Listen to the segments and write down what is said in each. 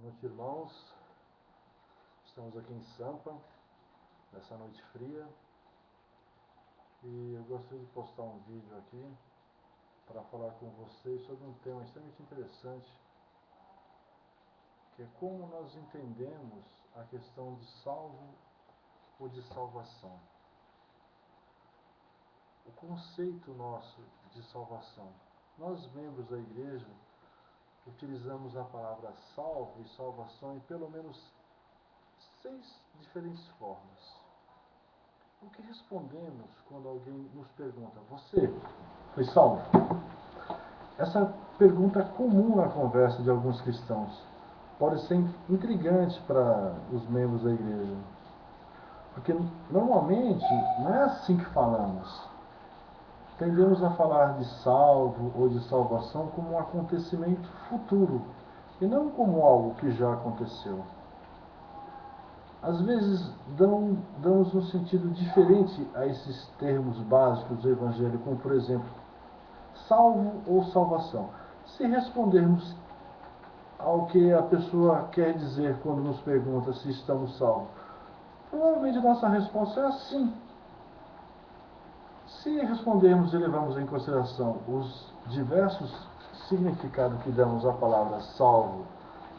noite, irmãos. Estamos aqui em Sampa, nessa noite fria, e eu gostaria de postar um vídeo aqui para falar com vocês sobre um tema extremamente interessante, que é como nós entendemos a questão de salvo ou de salvação. O conceito nosso de salvação. Nós, membros da igreja, utilizamos a palavra salvo e salvação em pelo menos 6 diferentes formas. O que respondemos quando alguém nos pergunta: você foi salvo? Essa pergunta é comum na conversa de alguns cristãos. Pode ser intrigante para os membros da igreja, porque normalmente não é assim que falamos. Tendemos a falar de salvo ou de salvação como um acontecimento futuro, e não como algo que já aconteceu. Às vezes damos um sentido diferente a esses termos básicos do Evangelho, como por exemplo, salvo ou salvação. Se respondermos ao que a pessoa quer dizer quando nos pergunta se estamos salvos, provavelmente a nossa resposta é sim. Se respondermos e levarmos em consideração os diversos significados que damos à palavra salvo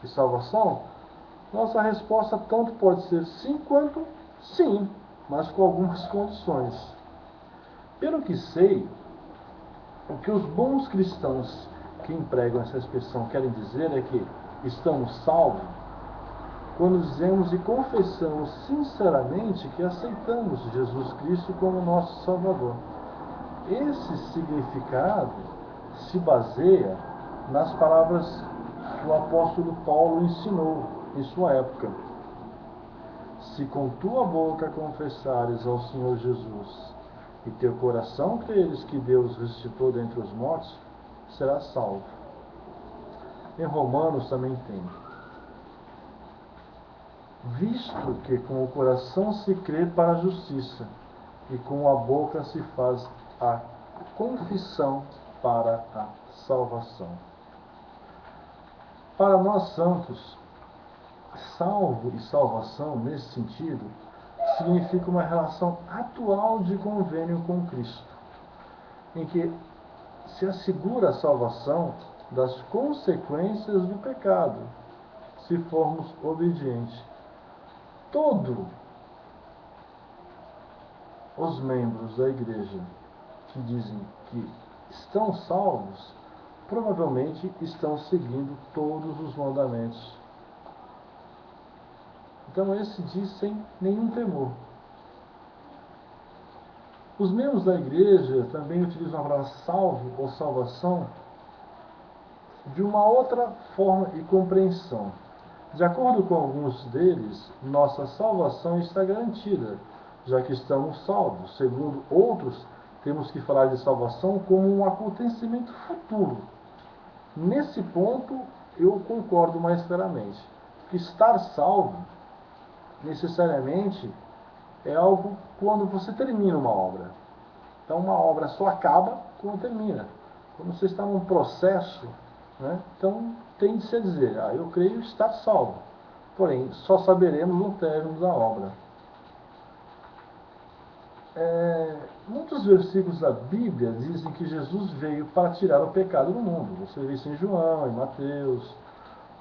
e salvação, nossa resposta tanto pode ser sim quanto sim, mas com algumas condições. Pelo que sei, o que os bons cristãos que empregam essa expressão querem dizer é que estamos salvos quando dizemos e confessamos sinceramente que aceitamos Jesus Cristo como nosso Salvador. Esse significado se baseia nas palavras que o apóstolo Paulo ensinou em sua época. Se com tua boca confessares ao Senhor Jesus e teu coração creres que Deus ressuscitou dentre os mortos, serás salvo. Em Romanos também tem: visto que com o coração se crê para a justiça e com a boca se faz a confissão para a salvação. Para nós santos, salvo e salvação, nesse sentido, significa uma relação atual de convênio com Cristo, em que se assegura a salvação das consequências do pecado, se formos obedientes. Todos os membros da igreja que dizem que estão salvos, provavelmente estão seguindo todos os mandamentos. Então esse diz sem nenhum temor. Os membros da igreja também utilizam a palavra salvo ou salvação de uma outra forma e compreensão. De acordo com alguns deles, nossa salvação está garantida, já que estamos salvos. Segundo outros, temos que falar de salvação como um acontecimento futuro. Nesse ponto, eu concordo mais claramente. Que estar salvo, necessariamente, é algo quando você termina uma obra. Então, uma obra só acaba quando termina. Quando você está num processo, né? Então, tende-se a dizer: eu creio estar salvo. Porém, só saberemos no término da obra. Muitos versículos da Bíblia dizem que Jesus veio para tirar o pecado do mundo. Você vê isso em João, em Mateus.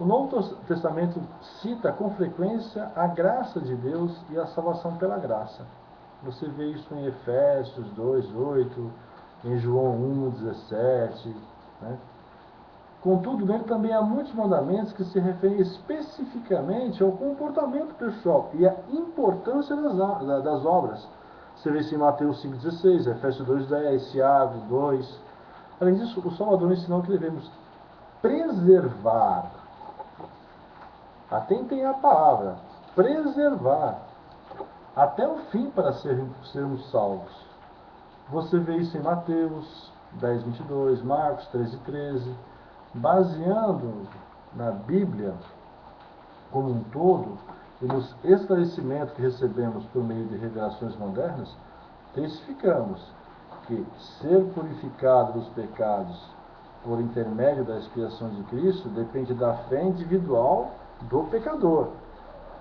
O Novo Testamento cita com frequência a graça de Deus e a salvação pela graça. Você vê isso em Efésios 2:8, em João 1:17. Né? Contudo, nele também há muitos mandamentos que se referem especificamente ao comportamento pessoal e à importância das obras. Você vê isso em Mateus 5:16, Efésios 2:10, Tiago 2. Além disso, o Salvador ensinou que devemos preservar. Atentem à palavra, preservar, até o fim para sermos salvos. Você vê isso em Mateus 10:22, Marcos 13:13. Baseando na Bíblia como um todo e nos esclarecimentos que recebemos por meio de revelações modernas, testificamos que ser purificado dos pecados por intermédio da expiação de Cristo depende da fé individual do pecador,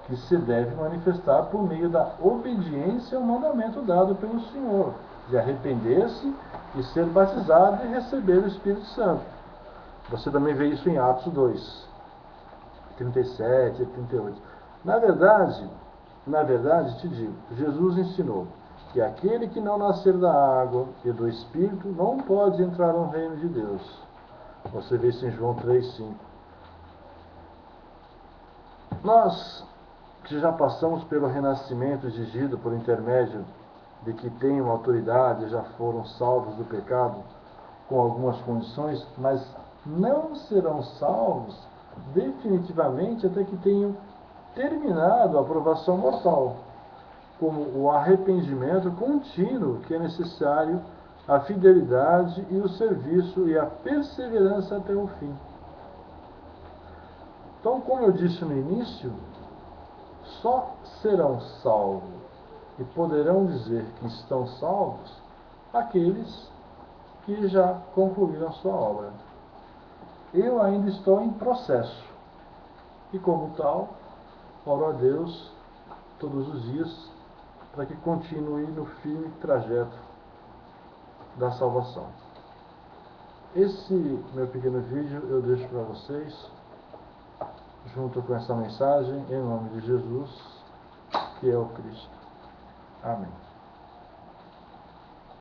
que se deve manifestar por meio da obediência ao mandamento dado pelo Senhor, de arrepender-se e ser batizado e receber o Espírito Santo. Você também vê isso em Atos 2, 37 e 38. Na verdade, te digo, Jesus ensinou que aquele que não nascer da água e do Espírito não pode entrar no reino de Deus. Você vê isso em João 3,5. Nós que já passamos pelo renascimento exigido por intermédio de que tenham autoridade e já foram salvos do pecado com algumas condições, mas não serão salvos definitivamente até que tenham terminado a provação mortal, como o arrependimento contínuo que é necessário, a fidelidade e o serviço e a perseverança até o fim. Então, como eu disse no início, só serão salvos e poderão dizer que estão salvos aqueles que já concluíram a sua obra. Eu ainda estou em processo e, como tal, oro a Deus todos os dias para que continue no firme trajeto da salvação. Esse meu pequeno vídeo eu deixo para vocês, junto com essa mensagem, em nome de Jesus, que é o Cristo. Amém.